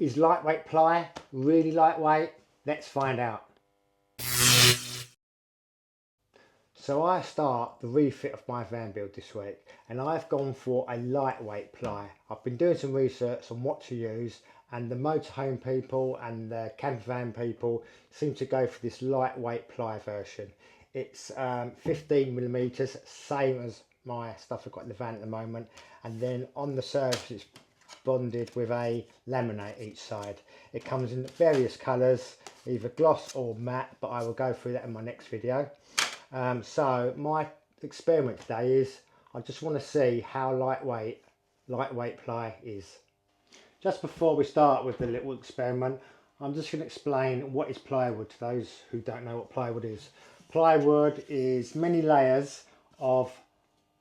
Is lightweight ply really lightweight? Let's find out. So I start the refit of my van build this week, and I've gone for a lightweight ply. I've been doing some research on what to use, and the motorhome people and the caravan people seem to go for this lightweight ply version. It's 15mm, same as my stuff I've got in the van at the moment, and then on the surface it's bonded with a laminate each side. It comes in various colours, either gloss or matte, but I will go through that in my next video. So my experiment today is I just want to see how lightweight ply is. Just before we start with the little experiment, I'm just going to explain what is plywood to those who don't know what plywood is. Plywood is many layers of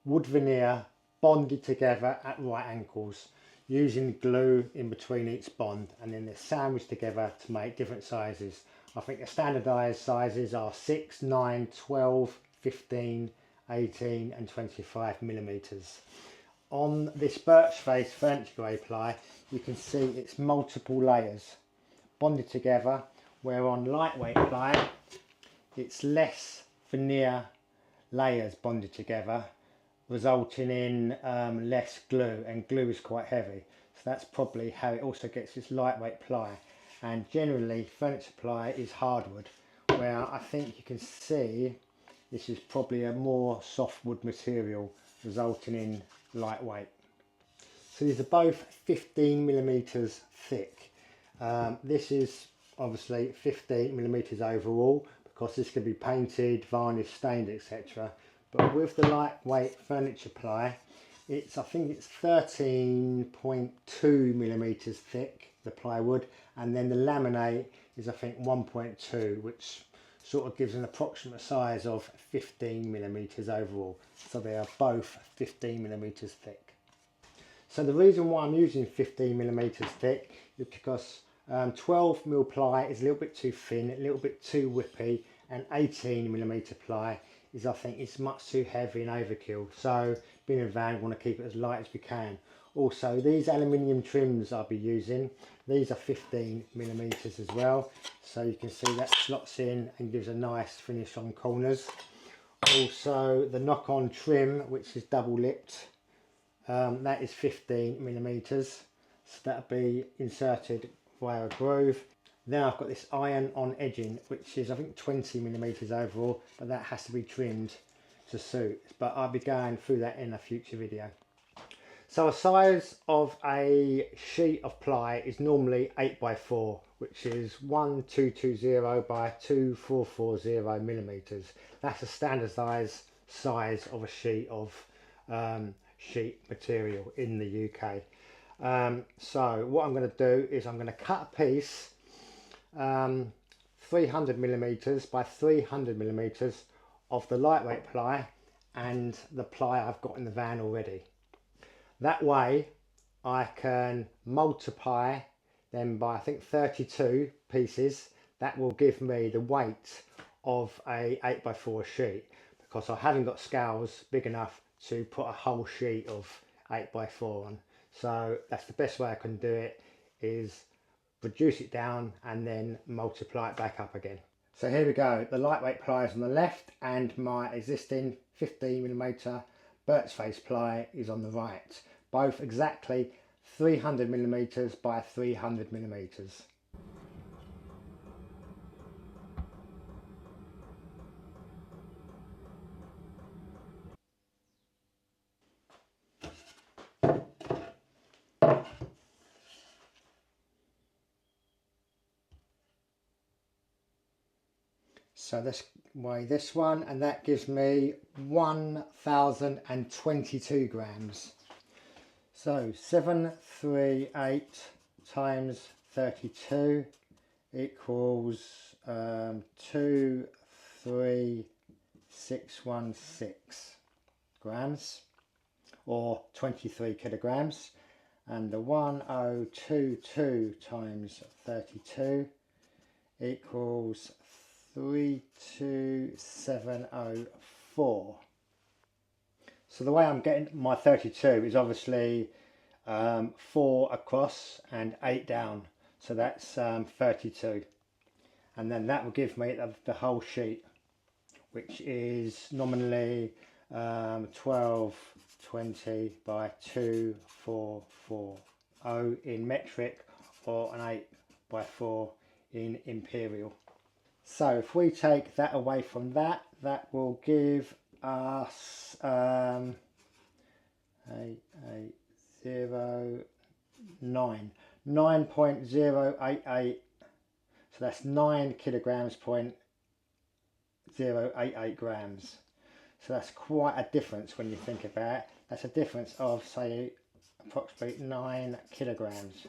wood veneer bonded together at right angles, using glue in between each bond, and then they're sandwiched together to make different sizes. I think the standardised sizes are 6, 9, 12, 15, 18 and 25mm. On this birch face furniture grade ply, you can see it's multiple layers bonded together, where on lightweight ply it's less veneer layers bonded together, resulting in less glue, and glue is quite heavy. So that's probably how it also gets this lightweight ply. And generally furniture ply is hardwood, where I think you can see this is probably a more softwood material, resulting in lightweight. So these are both 15mm thick. This is obviously 15mm overall, because this can be painted, varnished, stained, etc. But with the lightweight furniture ply, I think it's 13.2mm thick, the plywood, and then the laminate is I think 1.2, which sort of gives an approximate size of 15mm overall. So they are both 15mm thick. So the reason why I'm using 15mm thick is because 12mm ply is a little bit too thin, a little bit too whippy, and 18mm ply is, I think, it's much too heavy and overkill. So being in a van, we want to keep it as light as we can. Also, these aluminium trims I'll be using, these are 15mm as well. So you can see that slots in and gives a nice finish on corners. Also, the knock-on trim, which is double lipped, that is 15mm. So that'll be inserted via a groove. Then I've got this iron on edging, which is I think 20mm overall, but that has to be trimmed to suit. But I'll be going through that in a future video. So a size of a sheet of ply is normally 8x4, which is 1220 by 2440mm. That's a standardised size of a sheet of sheet material in the UK. So what I'm going to do is I'm going to cut a piece 300mm by 300mm of the lightweight ply and the ply I've got in the van already. That way I can multiply them by I think 32 pieces. That will give me the weight of a 8x4 sheet, because I haven't got scales big enough to put a whole sheet of 8x4 on. So that's the best way I can do it, is reduce it down and then multiply it back up again. So here we go, the lightweight ply is on the left and my existing 15mm birch face ply is on the right, both exactly 300mm by 300mm. So let's weigh this one, and that gives me 1022 grams. So 738 times 32 equals 23616 grams, or 23 kilograms. And the 1022 times 32 equals 32704. So the way I'm getting my 32 is obviously 4 across and 8 down. So that's 32, and then that will give me the whole sheet, which is nominally 1220 by 2440 in metric, or an 8 by 4 in imperial. So if we take that away from that, that will give us 9.088. So that's 9 kilograms point 088 grams. So that's quite a difference when you think about it. That's a difference of, say, approximately 9 kilograms.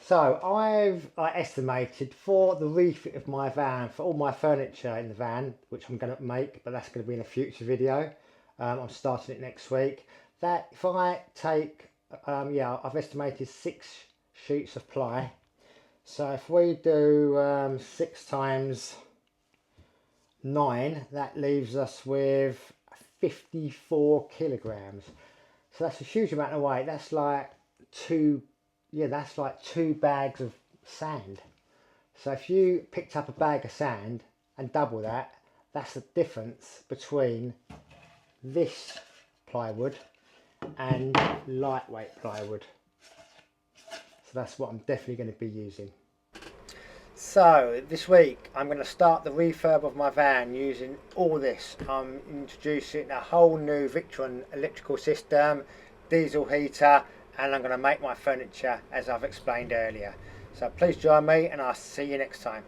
So I estimated for the refit of my van, for all my furniture in the van, which I'm going to make, but that's going to be in a future video. I'm starting it next week. That if I take, I've estimated 6 sheets of ply. So if we do 6 times 9, that leaves us with 54 kilograms. So that's a huge amount of weight. That's like two bags of sand. So if you picked up a bag of sand and double that, that's the difference between this plywood and lightweight plywood. So that's what I'm definitely going to be using. So this week I'm going to start the refurb of my van using all this. I'm introducing a whole new Victron electrical system, diesel heater, and I'm going to make my furniture as I've explained earlier. So please join me, and I'll see you next time.